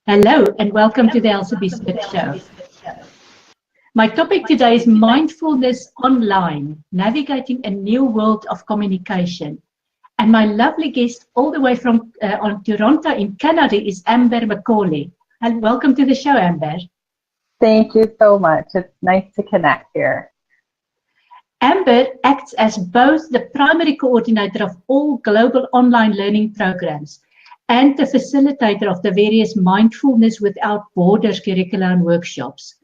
Hello and welcome to the Elsie Smith Show. My topic today is mindfulness online, navigating a new world of communication. And my lovely guest all the way from Toronto in Canada is Amber McAuley. And welcome to the show, Amber. Thank you so much. It's nice to connect here. Amber acts as both the primary coordinator of all global online learning programs and the facilitator of the various Mindfulness Without Borders curricula and workshops.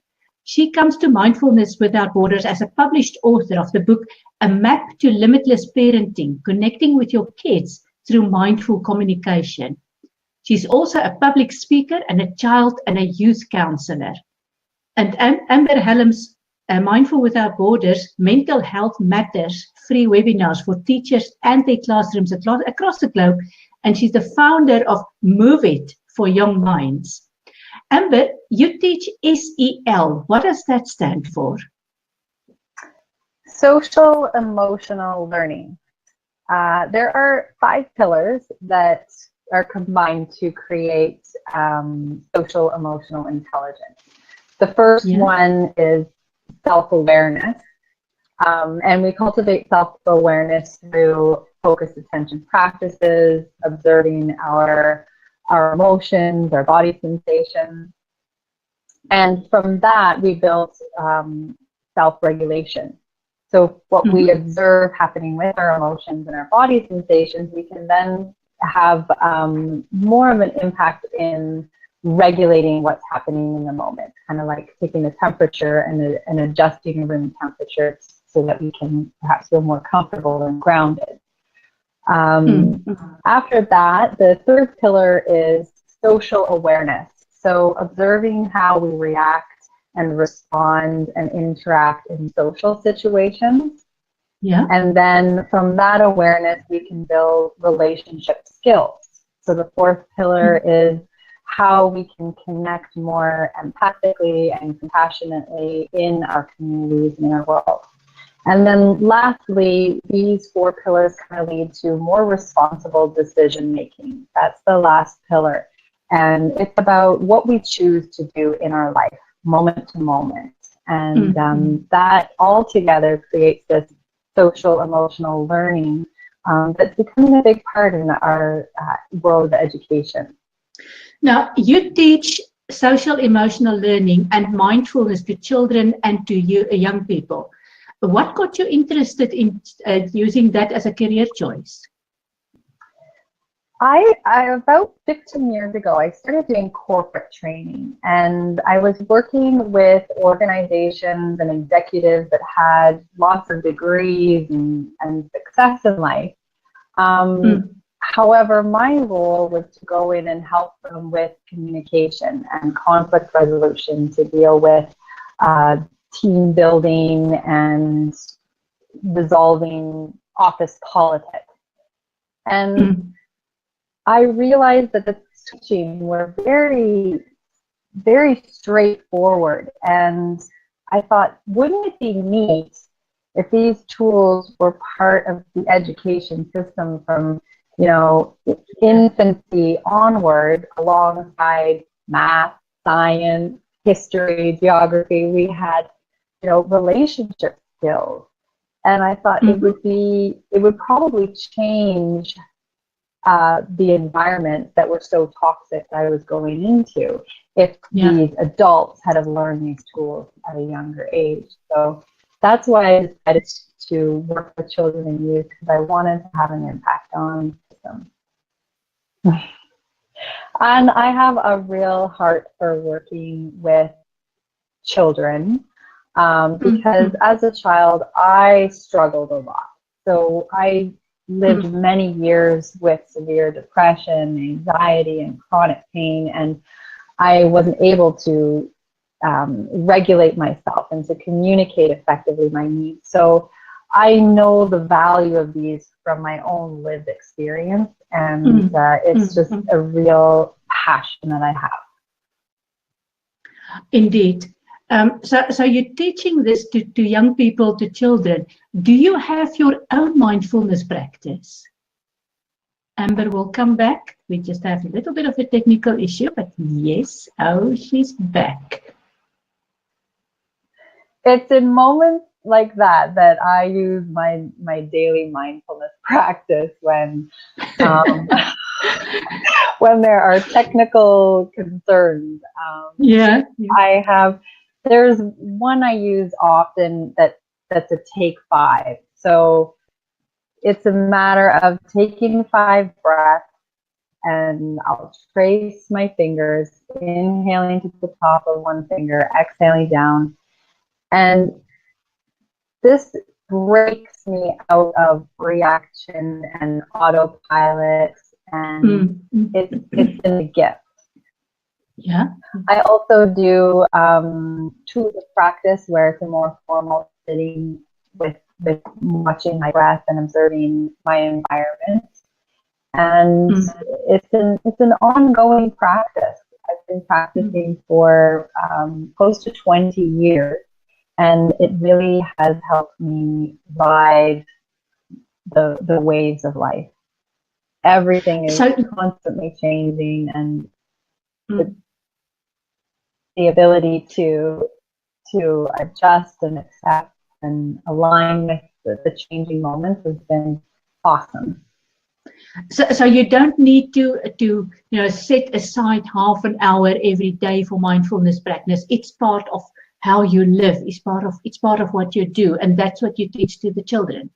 She comes to Mindfulness Without Borders as a published author of the book, A Map to Limitless Parenting, Connecting with Your Kids Through Mindful Communication. She's also a public speaker and a child and a youth counselor. And Amber helms Mindful Without Borders Mental Health Matters free webinars for teachers and their classrooms across the globe. And she's the founder of Move It for Young Minds. Amber, you teach SEL. What does that stand for? Social Emotional Learning. There are 5 pillars that are combined to create social emotional intelligence. The first one is self-awareness. And we cultivate self-awareness through focused attention practices, observing our emotions, our body sensations. And from that, we build self-regulation. So what we observe happening with our emotions and our body sensations, we can then have more of an impact in regulating what's happening in the moment, kind of like taking the temperature and adjusting the room temperature so that we can perhaps feel more comfortable and grounded. After that, the third pillar is social awareness. So observing how we react and respond and interact in social situations. Yeah. And then from that awareness, we can build relationship skills. So the fourth pillar is how we can connect more empathically and compassionately in our communities and in our world. And then lastly, these 4 pillars kind of lead to more responsible decision making. That's the last pillar. And it's about what we choose to do in our life, moment to moment. And that all together creates this social emotional learning that's becoming a big part in our world of education. Now, you teach social emotional learning and mindfulness to children and to young people. What got you interested in using that as a career choice? I about 15 years ago, I started doing corporate training, and I was working with organizations and executives that had lots of degrees and success in life. However, my role was to go in and help them with communication and conflict resolution, to deal with team building and resolving office politics. And I realized that the teaching were very, very straightforward. And I thought, wouldn't it be neat if these tools were part of the education system from, infancy onward, alongside math, science, history, geography. We had, relationship skills. And I thought it would probably change the environment that were so toxic that I was going into if these adults had have learned these tools at a younger age. So that's why I decided to work with children and youth, because I wanted to have an impact on them. And I have a real heart for working with children because as a child, I struggled a lot. So I lived many years with severe depression, anxiety, and chronic pain, and I wasn't able to regulate myself and to communicate effectively my needs. So I know the value of these from my own lived experience, and it's just a real passion that I have. Indeed. So you're teaching this to young people, to children. Do you have your own mindfulness practice? Amber will come back. We just have a little bit of a technical issue, but yes, oh, she's back. It's in moments like that that I use my daily mindfulness practice when when there are technical concerns. Yeah. There's one I use often that's a take 5. So it's a matter of taking 5 breaths, and I'll trace my fingers, inhaling to the top of one finger, exhaling down. And this breaks me out of reaction and autopilot, and it's been a gift. Yeah. I also do tools of practice where it's a more formal sitting with watching my breath and observing my environment. And it's an ongoing practice. I've been practicing for close to 20 years, and it really has helped me ride the waves of life. Everything is constantly changing, and the ability to adjust and accept and align with the changing moments has been awesome. So you don't need to set aside half an hour every day for mindfulness practice. It's part of how you live. It's part of what you do, and that's what you teach to the children.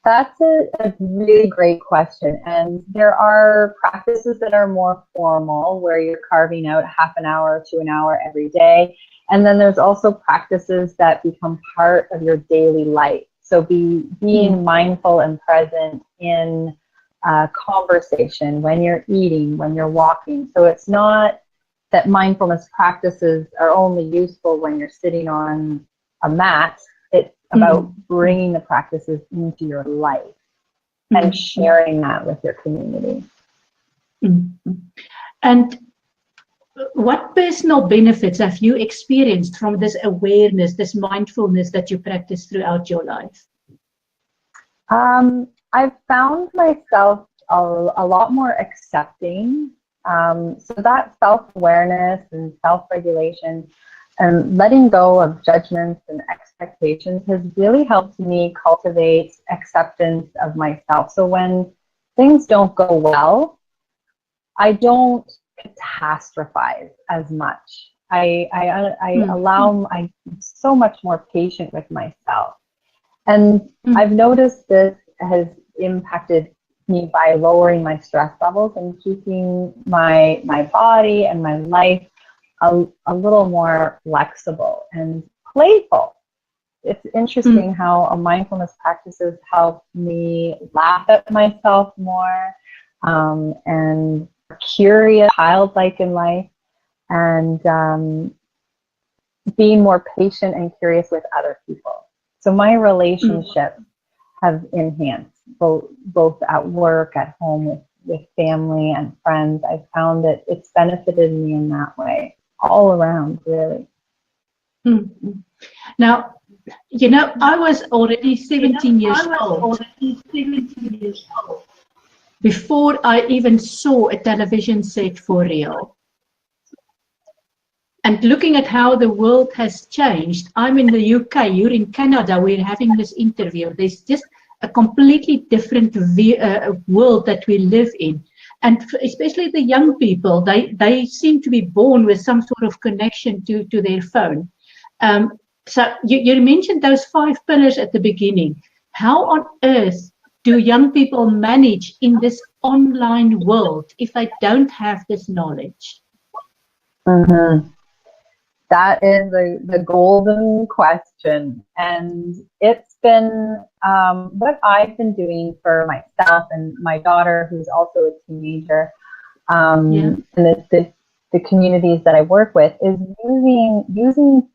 That's a really great question. And there are practices that are more formal, where you're carving out half an hour to an hour every day. And then there's also practices that become part of your daily life. So being mindful and present in conversation, when you're eating, when you're walking. So it's not that mindfulness practices are only useful when you're sitting on a mat. It's about bringing the practices into your life and sharing that with your community. And what personal benefits have you experienced from this awareness, this mindfulness that you practice throughout your life? I've found myself a lot more accepting. So that self-awareness and self-regulation and letting go of judgments and expectations has really helped me cultivate acceptance of myself. So when things don't go well, I don't catastrophize as much. I'm so much more patient with myself. And I've noticed this has impacted me by lowering my stress levels and keeping my body and my life a little more flexible and playful. It's interesting how a mindfulness practices help me laugh at myself more, and curious, childlike in life, and being more patient and curious with other people. So my relationships have enhanced, both at work, at home, with family and friends. I've found that it's benefited me in that way, all around, really. Now, I was already 17 years old before I even saw a television set for real. And looking at how the world has changed, I'm in the UK, you're in Canada, we're having this interview. There's just a completely different world that we live in. And especially the young people, they seem to be born with some sort of connection to their phone. So you mentioned those 5 pillars at the beginning. How on earth do young people manage in this online world if they don't have this knowledge? That is the golden question. And it's been what I've been doing for myself and my daughter, who's also a teenager, and the communities that I work with, is using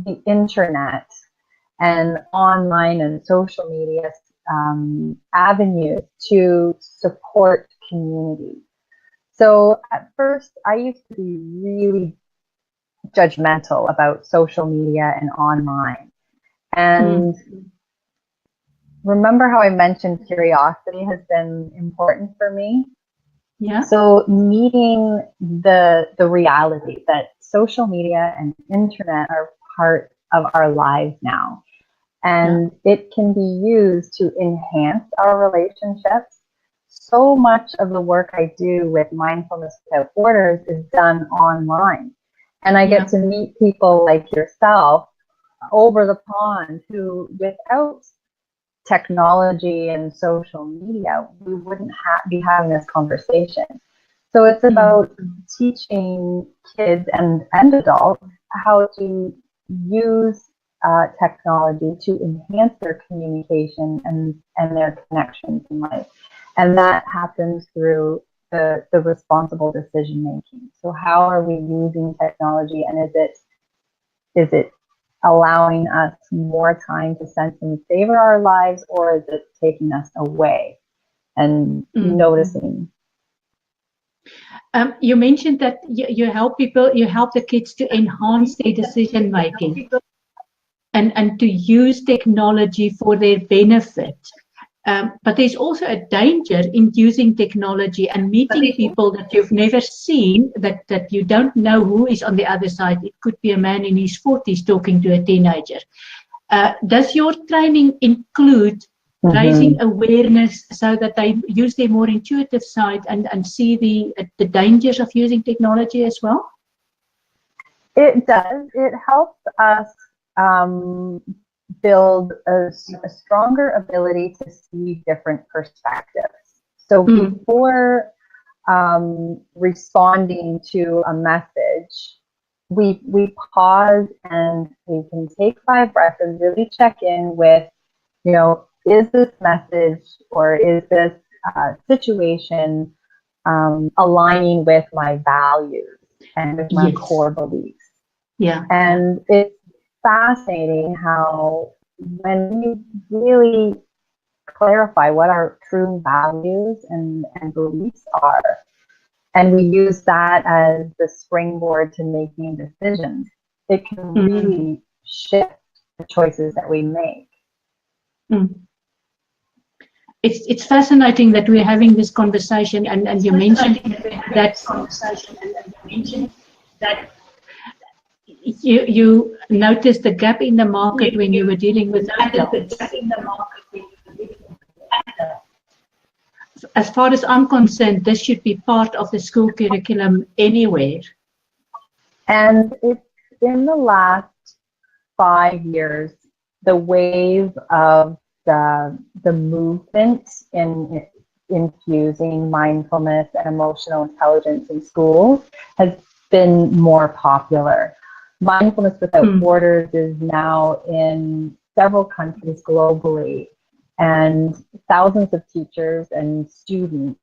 the internet and online and social media avenues to support community. So at first, I used to be really judgmental about social media and online. And remember how I mentioned curiosity has been important for me? Yeah. So meeting the reality that social media and internet are part of our lives now. And it can be used to enhance our relationships. So much of the work I do with Mindfulness Without Borders is done online. And I get to meet people like yourself over the pond who, without technology and social media, we wouldn't be having this conversation. So it's about teaching kids and adults how to use technology to enhance their communication and their connections in life. And that happens through the responsible decision making. So how are we using technology, and is it allowing us more time to sense and savor our lives, or is it taking us away? And noticing. You mentioned that you help people, you help the kids to enhance their decision making and to use technology for their benefit. But there's also a danger in using technology and meeting people that you've never seen, that you don't know who is on the other side. It could be a man in his 40s talking to a teenager. Does your training include raising awareness so that they use their more intuitive side and see the dangers of using technology as well? It does. It helps us build a stronger ability to see different perspectives. So before responding to a message, we pause and we can take 5 breaths and really check in with, is this message or is this situation aligning with my values and with my core beliefs? Yeah. And it's fascinating how when we really clarify what our true values and beliefs are, and we use that as the springboard to making decisions, it can really shift the choices that we make. It's fascinating that we're having this conversation, and you mentioned that you noticed the gap in the market when you were dealing with adults. As far as I'm concerned, this should be part of the school curriculum anywhere. And it's in the last 5 years, the wave of the movement in infusing mindfulness and emotional intelligence in schools has been more popular. Mindfulness Without Borders is now in several countries globally, and thousands of teachers and students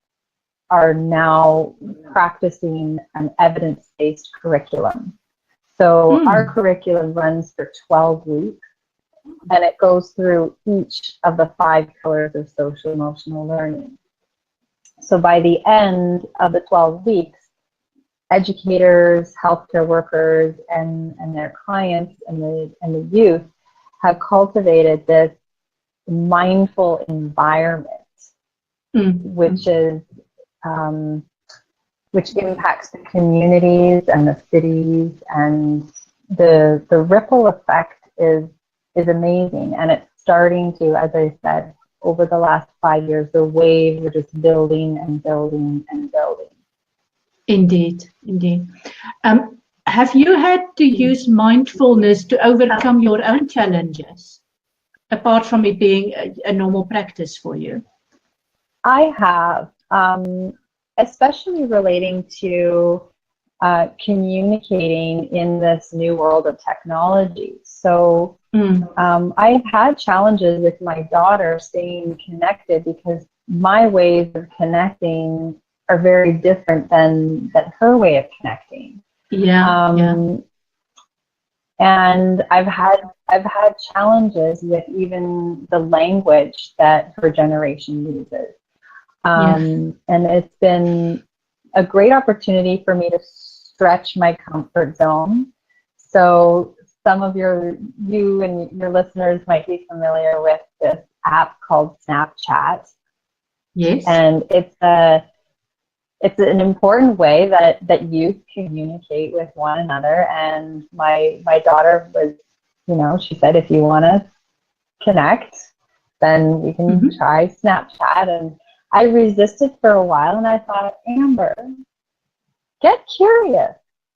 are now practicing an evidence-based curriculum. So our curriculum runs for 12 weeks, and it goes through each of the 5 pillars of social emotional learning. So by the end of the 12 weeks, educators, healthcare workers, and their clients and the youth have cultivated this mindful environment, which is which impacts the communities and the cities, and the ripple effect is amazing, and it's starting to, as I said, over the last 5 years, the wave are just building and building and building. Indeed. Have you had to use mindfulness to overcome your own challenges, apart from it being a normal practice for you? I have, especially relating to communicating in this new world of technology. So I've had challenges with my daughter staying connected because my ways of connecting are very different than her way of connecting. And I've had challenges with even the language that her generation uses. And it's been a great opportunity for me to stretch my comfort zone. So some of you and your listeners might be familiar with this app called Snapchat. Yes. And it's an important way that youth communicate with one another. And my daughter was, she said, if you want to connect, then we can try Snapchat. And I resisted for a while, and I thought, Amber, get curious,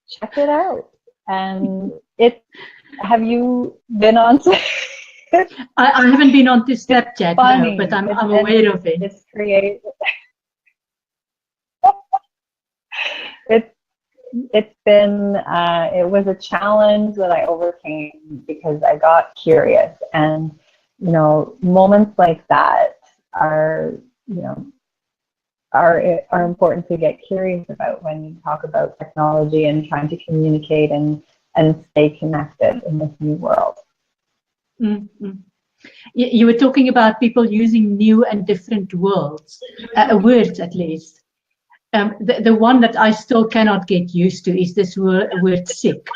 check it out. And have you been on to I haven't been on to Snapchat, no, but I'm aware of it. It's creative. It's been, it was a challenge that I overcame because I got curious. And, moments like that are important to get curious about when you talk about technology and trying to communicate and stay connected in this new world. Mm-hmm. You were talking about people using new and different words at least. The one that I still cannot get used to is this word sick.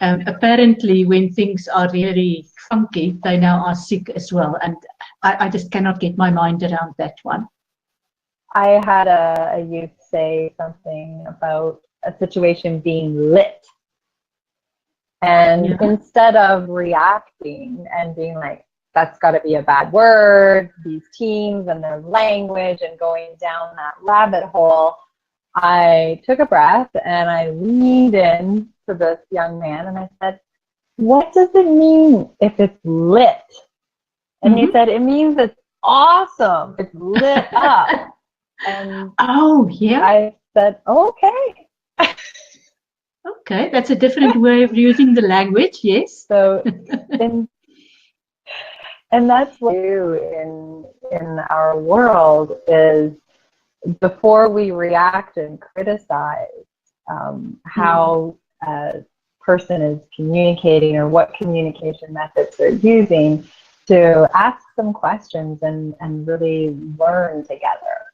Apparently, when things are really funky, they now are sick as well. And I just cannot get my mind around that one. I had a youth say something about a situation being lit. And instead of reacting and being like, that's got to be a bad word, these teens and their language, and going down that rabbit hole, I took a breath and I leaned in to this young man and I said, what does it mean if it's lit? And he said, it means it's awesome. It's lit up. And I said, okay. Okay, that's a different way of using the language, yes. So, and that's what we do in our world is before we react and criticize how a person is communicating or what communication methods they're using, to ask some questions and really learn together.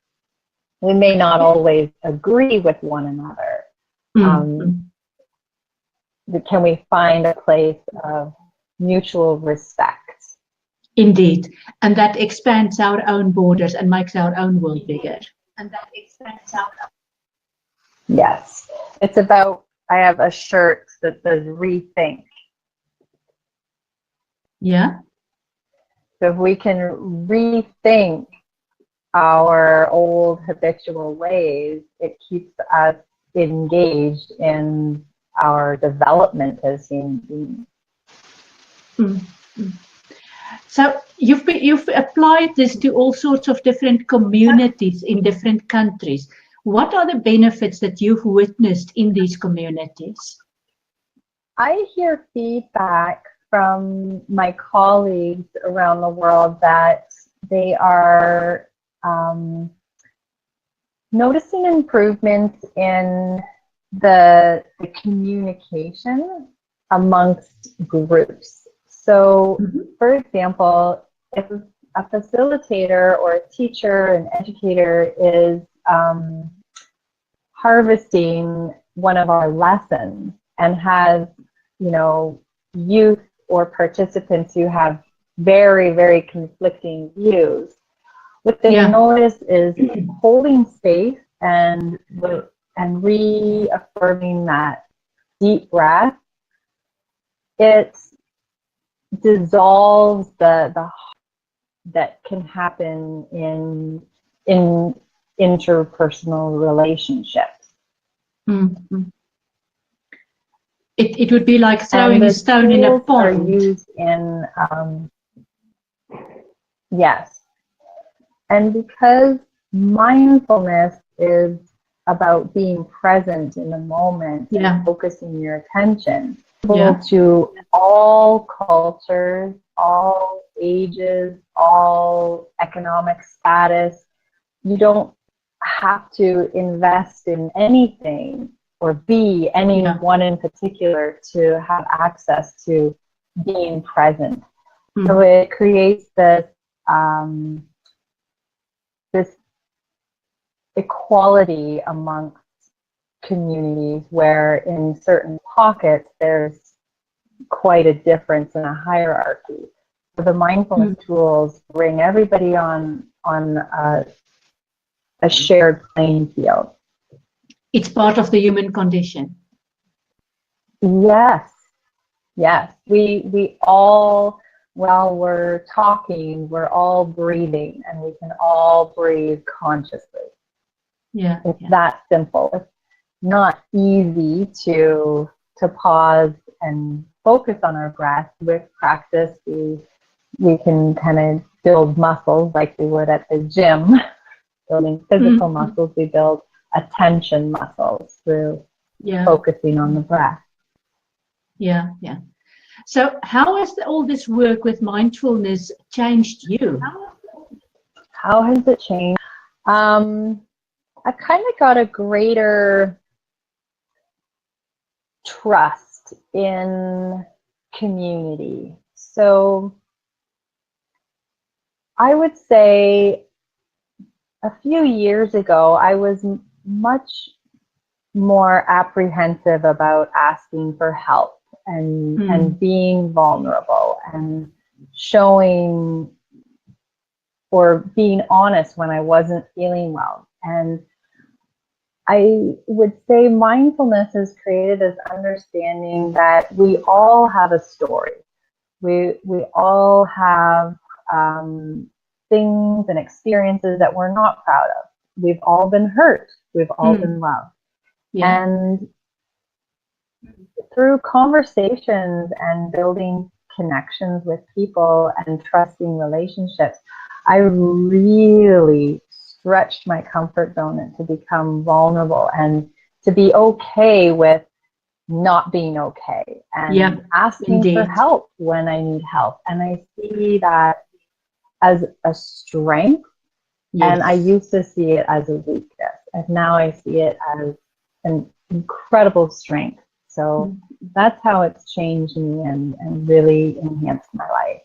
We may not always agree with one another. Can we find a place of mutual respect? Indeed. And that expands our own borders and makes our own world bigger. Yes. It's about, I have a shirt that says rethink. Yeah. So if we can rethink our old habitual ways, it keeps us engaged in our development as human beings. So you've applied this to all sorts of different communities in different countries. What are the benefits that you've witnessed in these communities? I hear feedback from my colleagues around the world that they are noticing improvements in the communication amongst groups. So, for example, if a facilitator or a teacher, an educator is harvesting one of our lessons and has, youth or participants who have very, very conflicting views, what they notice is holding space and reaffirming that deep breath. It dissolves the that can happen in interpersonal relationships. Mm-hmm. It would be like throwing a stone in a pond. Are used in yes, and because mindfulness is about being present in the moment and focusing your attention to all cultures, all ages, all economic status. You don't have to invest in anything or be anyone in particular to have access to being present. So it creates this this equality amongst communities where in certain pockets there's quite a difference in a hierarchy. So the mindfulness tools bring everybody on a shared playing field. It's part of the human condition. Yes, yes. We all, while we're talking, we're all breathing, and we can all breathe consciously. Yeah, It's that simple. It's not easy to pause and focus on our breath. With practice, we can kind of build muscles like we would at the gym. Building physical muscles, we build attention muscles through focusing on the breath. Yeah, yeah. So how has all this work with mindfulness changed you? How has it changed? I kind of got a greater trust in community. So I would say a few years ago, I was much more apprehensive about asking for help and being vulnerable and showing or being honest when I wasn't feeling well. And I would say mindfulness has created this understanding that we all have a story. We all have things and experiences that we're not proud of. We've all been hurt. We've all been loved. Yeah. And through conversations and building connections with people and trusting relationships, I really stretched my comfort zone and to become vulnerable and to be okay with not being okay and asking for help when I need help. And I see that as a strength, and I used to see it as a weakness, and now I see it as an incredible strength. So that's how it's changed me and really enhanced my life.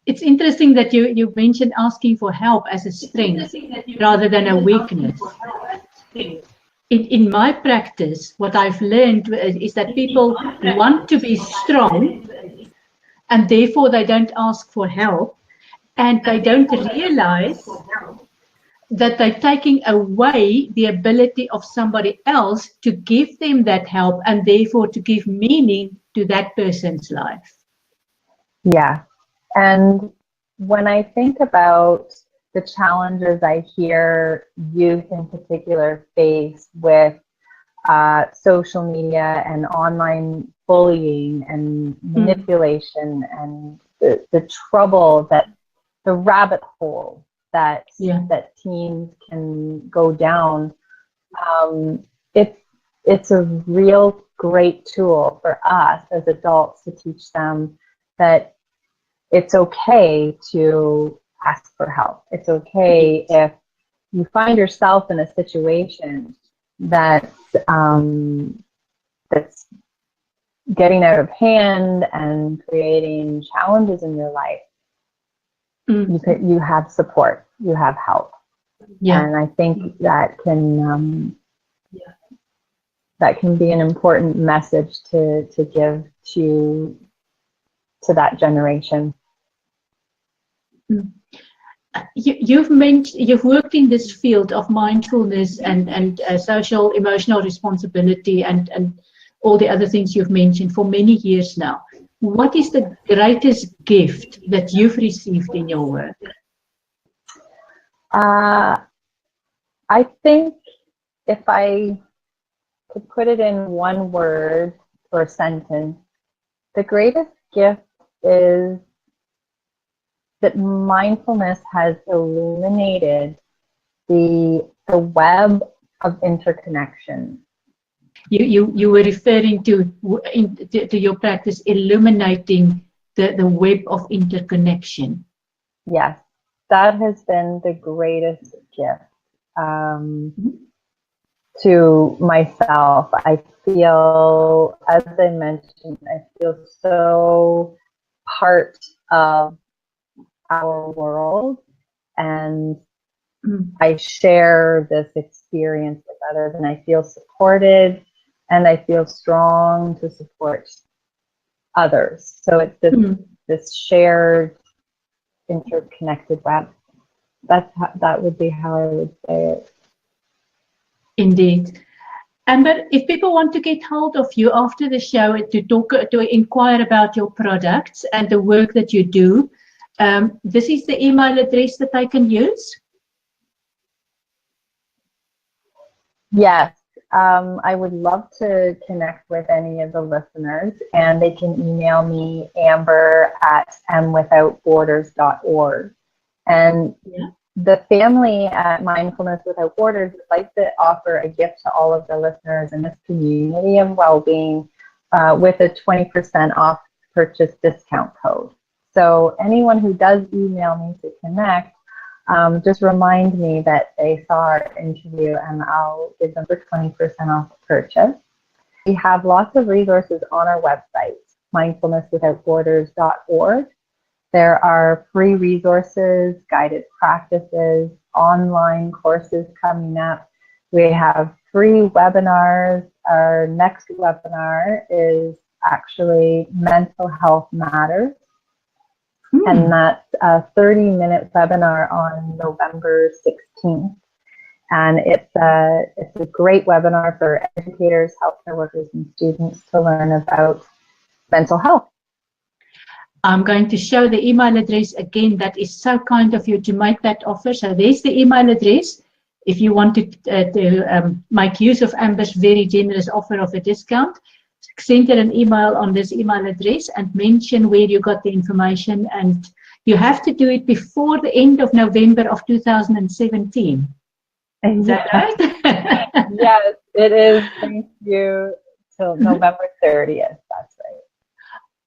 It's interesting that you mentioned asking for help as a strength rather than a weakness. In my practice, what I've learned is that people want to be strong and therefore they don't ask for help, and they don't realize that they're taking away the ability of somebody else to give them that help and therefore to give meaning to that person's life. Yeah. And when I think about the challenges I hear youth in particular face with social media and online bullying and manipulation and the trouble that the rabbit hole that teens can go down, it's a real great tool for us as adults to teach them that it's okay to ask for help. It's okay if you find yourself in a situation that's getting out of hand and creating challenges in your life. You have support, you have help, and I think that can be an important message to give to that generation. You've worked in this field of mindfulness and social emotional responsibility and all the other things you've mentioned for many years now. What is the greatest gift that you've received in your work? I think if I could put it in one word or sentence, the greatest gift is that mindfulness has illuminated the web of interconnection. You were referring to your practice illuminating the web of interconnection. Yes, that has been the greatest gift to myself. I feel, as I mentioned, I feel so part of our world, and I share this experience with others, and I feel supported, and I feel strong to support others. So it's this shared, interconnected web. That would be how I would say it. Indeed. Amber, if people want to get hold of you after the show to inquire about your products and the work that you do, this is the email address that I can use? Yes. I would love to connect with any of the listeners, and they can email me, amber@mwithoutborders.org. And the family at Mindfulness Without Borders would like to offer a gift to all of the listeners in this community of well-being with a 20% off purchase discount code. So anyone who does email me to connect, just remind me that they saw our interview, and I'll give them for 20% off the purchase. We have lots of resources on our website, mindfulnesswithoutborders.org. There are free resources, guided practices, online courses coming up. We have free webinars. Our next webinar is actually Mental Health Matters. And that's a 30-minute webinar on November 16th. And it's a great webinar for educators, healthcare workers, and students to learn about mental health. I'm going to show the email address again. That is so kind of you to make that offer. So there's the email address. If you want to make use of Amber's very generous offer of a discount, send her an email on this email address and mention where you got the information. And you have to do it before the end of November of 2017. Is that right? Yes, it is. Thank you. Till November 30th. That's right.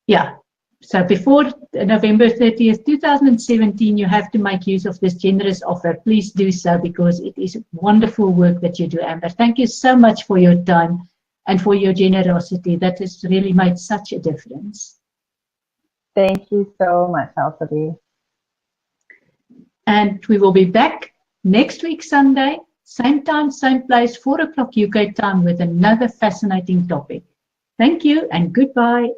Yeah. So before November 30th, 2017, you have to make use of this generous offer. Please do so, because it is wonderful work that you do, Amber. Thank you so much for your time and for your generosity. That has really made such a difference. Thank you so much, Elsie. And we will be back next week, Sunday, same time, same place, 4 o'clock UK time, with another fascinating topic. Thank you and goodbye.